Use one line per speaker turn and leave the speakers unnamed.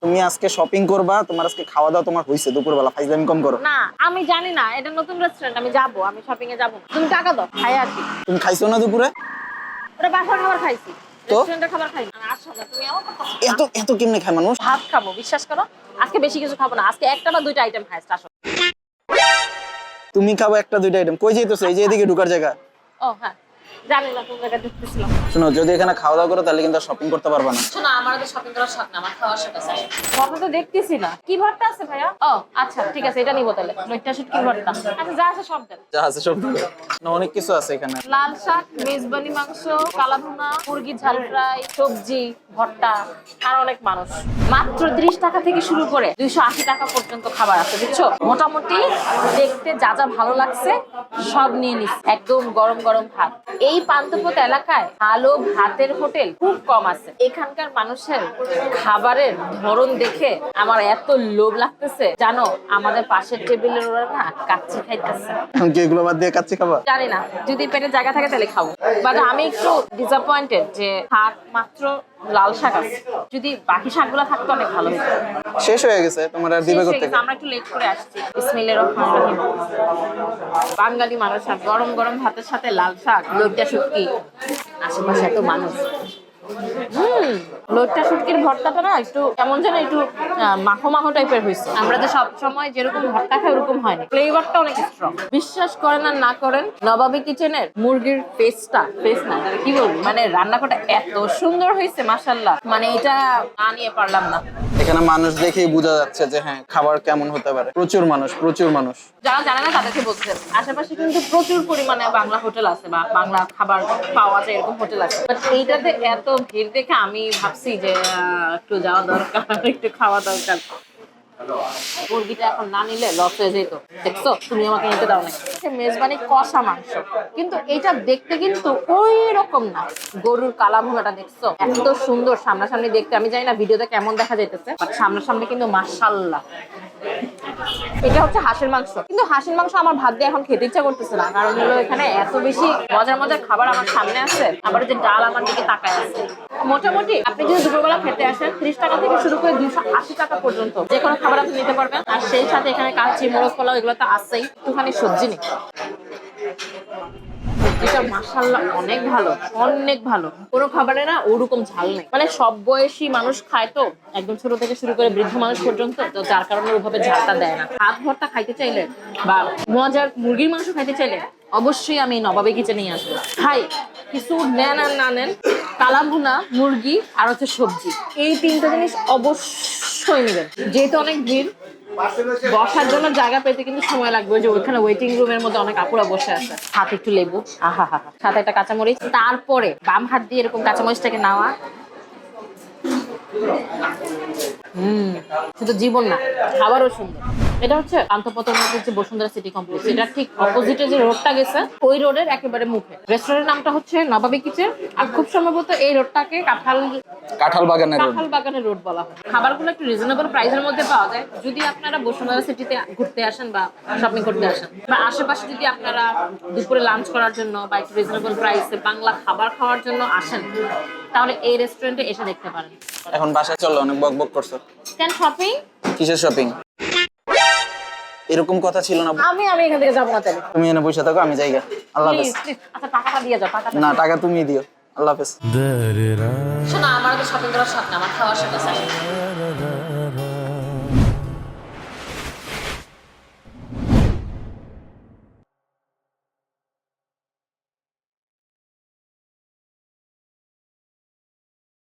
তুমি আজকে শপিং করবা, তোমার আজকে খাওয়া দাওয়া তোমার হইছে, দুপুরবেলা ফাইজলামি কম করো।
না আমি জানি না এটা নতুন রেস্টুরেন্ট, আমি যাবো, আমি শপিং এ যাবো। তুমি টাকা দাও, খাই আসি।
তুমি খাইছো না দুপুরে?
ওটা বাসার খাবার খাইছি,
তো
রেস্টুরেন্টের খাবার খাই না। আসো না, তুমি আমার কথা
এত এত কেমনে খায় মানুষ?
ভাত খাবো, বিশ্বাস করো। আজকে বেশি কিছু খাবো না, আজকে একটা বা দুইটা আইটেম খাইছি। আসো।
তুমি খাবো একটা দুইটা আইটেম, কই যাইতেছো? এই যে এদিকে ঢুকার জায়গা।
ও হ্যাঁ, জানি না কোন জায়গায় ঢুকতেছিলাম।
শোনো, যদি এখানে খাওয়া দাওয়া করো তাহলে কিন্তু শপিং করতে পারবা না।
শোনো, আমার তো শপিং করার শখ না, আমার খাওয়ার শখ আছে। ভর্তা তো দেখতেছি না, কি ভর্তা আছে ভাইয়া? ও আচ্ছা ঠিক আছে, এটা নিবো তাহলে। নইটা শুট কি ভর্তা? আচ্ছা যা আছে সব দেন।
যা আছে সব দিবে না, অনেক কিছু আছে এখানে।
লাল শাক, মেজবানি মাংস, কালা ভুনা, মুরগি ঝাল ফ্রাই, সবজি, ভর্তা, আর অনেক মানুষ। মাত্র 30 টাকা থেকে শুরু করে 280 টাকা পর্যন্ত খাবার আছে, বুঝছো? মোটামুটি দেখতে যা যা ভালো লাগছে সব নিয়ে নিস। একদম গরম গরম ভাত। এই পান্থপথ এলাকায় ভালো ভাতের হোটেল খুব কম আছে। এখানকার মানুষের খাবারের ধরন দেখে আমার এত লোভ লাগতেছে, জানো? আমাদের পাশের টেবিলের ওরা না কাচ্চি খাইতেছে।
এখন কি এগুলো বাদ দিয়ে কাচ্চি খাবা?
জানি না, যদি পেটে জায়গা থাকে তাহলে খাবো। বাট আমি একটু ডিসঅ্যাপয়েন্টেড যে শাক মাত্র লাল শাক আছে, যদি বাকি শাকগুলো থাকতো অনেক ভালো হতো।
শেষ হয়ে গেছে, তোমার আর দিবে করতে।
আমরা একটু লেট করে আসছি। বিসমিল্লাহির রহমানির রহিম। বাঙালি মানুষ আর গরম গরম ভাতের সাথে লাল শাক, লইট্টা শুটকি, আশেপাশে এত মানুষ। লইট্টা শুটকির ভর্তাটা না একটু কেমন যেন একটু মাখো মাখো টাইপের হয়েছে। আমরা যে সব সময় যেরকম ভর্তা খাই ওরকম হয়নি, ফ্লেভারটা অনেক স্ট্রং। বিশ্বাস করেন আর না করেন, নবাবী কিচেনের মুরগির ফেস না কি বলবো, মানে রান্নাটা এত সুন্দর হয়েছে মাশাআল্লাহ, মানে এটা আনিয়ে পারলাম না।
এখানে মানুষ দেখেই বোঝা যাচ্ছে যে হ্যাঁ খাবার কেমন হতে পারে। প্রচুর মানুষ, প্রচুর মানুষ।
যারা জানে না তাদেরকে বলছে, আশেপাশে কিন্তু প্রচুর পরিমাণে বাংলা হোটেল আছে বা বাংলা খাবার পাওয়া যায় এরকম হোটেল আছে। বাট এইটাতে এত ভিড় দেখে আমি ভাবছি যে একটু যাওয়া দরকার, একটু খাওয়া দরকার। মুরগিটা এখন না নিলে লস হয়ে যেত, দেখছো? তুমি আমাকে নিতে দাও না। মেজবানি কষা মাংস, কিন্তু এটা দেখতে কিন্তু ওই রকম না। গরুর কালা ভুনাটা দেখছো, এত সুন্দর সামনাসামনি দেখতে। আমি জানি না ভিডিওতে কেমন দেখা যাইতেছে, বাট সামনাসামনি কিন্তু মাশাআল্লাহ। এটা হচ্ছে হাঁসের মাংস, কিন্তু হাঁসের মাংস আমার ভাত দিয়ে এখন খেতে ইচ্ছা করতেছে না, কারণ হলো এখানে এত বেশি মজার মজার খাবার আমার সামনে আছে, আবার যে ডাল আমার দিকে তাকায় আছে। মোটামুটি আপনি যদি দুপুরবেলা খেতে আসেন, 30 টাকা থেকে শুরু করে 280 টাকা পর্যন্ত যে কোনো খাবার আপনি নিতে পারবেন। আর সেই সাথে এখানে কাচ্চি, মোরগ পোলাও এগুলো তো আছেই, একটুখানি সবজি নেই। এটা মাশাআল্লাহ অনেক ভালো, অনেক ভালো। কোনো খাবারে না ওরকম ঝাল নেই, মানে সব বয়সী মানুষ খায় তো, একদম ছোট থেকে শুরু করে বৃদ্ধ মানুষ পর্যন্ত, তো যার কারণে ওইভাবে ঝালটা দেয় না। ভাত ভর্তা খাইতে চাইলে বা মজার মুরগির মাংস খাইতে চাইলে অবশ্যই আমি নবাবী কিচেনে নিয়ে আসবো। খাই কিছু নেন আর না নেন, কালা ভুনা, মুরগি আর হচ্ছে সবজি, এই 3টা জিনিস অবশ্যই নেবেন। যেহেতু অনেক ভিড়, বসার জন্য জায়গা পেতে কিন্তু সময় লাগবে। যে ওইখানে ওয়েটিং রুমের মধ্যে অনেক আপুরা বসে আছে। হাতে একটু লেবু, আহা হা, সাথে একটা কাঁচামরিচ, তারপরে বাম হাত দিয়ে এরকম কাঁচামরিচটাকে নেওয়া। শুধু জীবন না, খাবারও সুন্দর। এটা হচ্ছে পান্থপথের মধ্যে যে বসুন্ধরা সিটি কমপ্লেক্স, এটা ঠিক অপোজিটে যে রোডটা গেছে ওই রোডের একেবারে মুখে। রেস্টুরেন্টের নামটা হচ্ছে নবাবী কিচেন, আর খুব সম্ভবত এই রোডটাকে কাঁঠাল বাগানের রোড বলা হয়। খাবারগুলো একটু রিজনেবল প্রাইসের মধ্যে পাওয়া যায়। যদি আপনারা বসুন্ধরা সিটিতে ঘুরতে আসেন বা শপিং করতে আসেন, বা আশেপাশে যদি আপনারা দুপুরে লাঞ্চ করার জন্য বা একটু রিজনেবল প্রাইসে বাংলা খাবার খাওয়ার জন্য আসেন, তাহলে এই রেস্টুরেন্টে এসে দেখতে পারেন।
এখন বাসায় চলো, অনেক বক বক করছো।
কেন শপিং?
কিসের শপিং? এরকম কথা ছিল না।
আমি এখান থেকে যাবো না। তাহলে
তুমি এনে পয়সা থাকো, আমি যাইগা। আল্লাহ হাফেজ।
আচ্ছা টাকাটা দিয়ে যাও। টাকাটা
না, টাকা তুমি দিও। আল্লাহ হাফেজ।
শোনো, আমার তো শপিং করার শখ না, আমার খাওয়ার শখ আছে।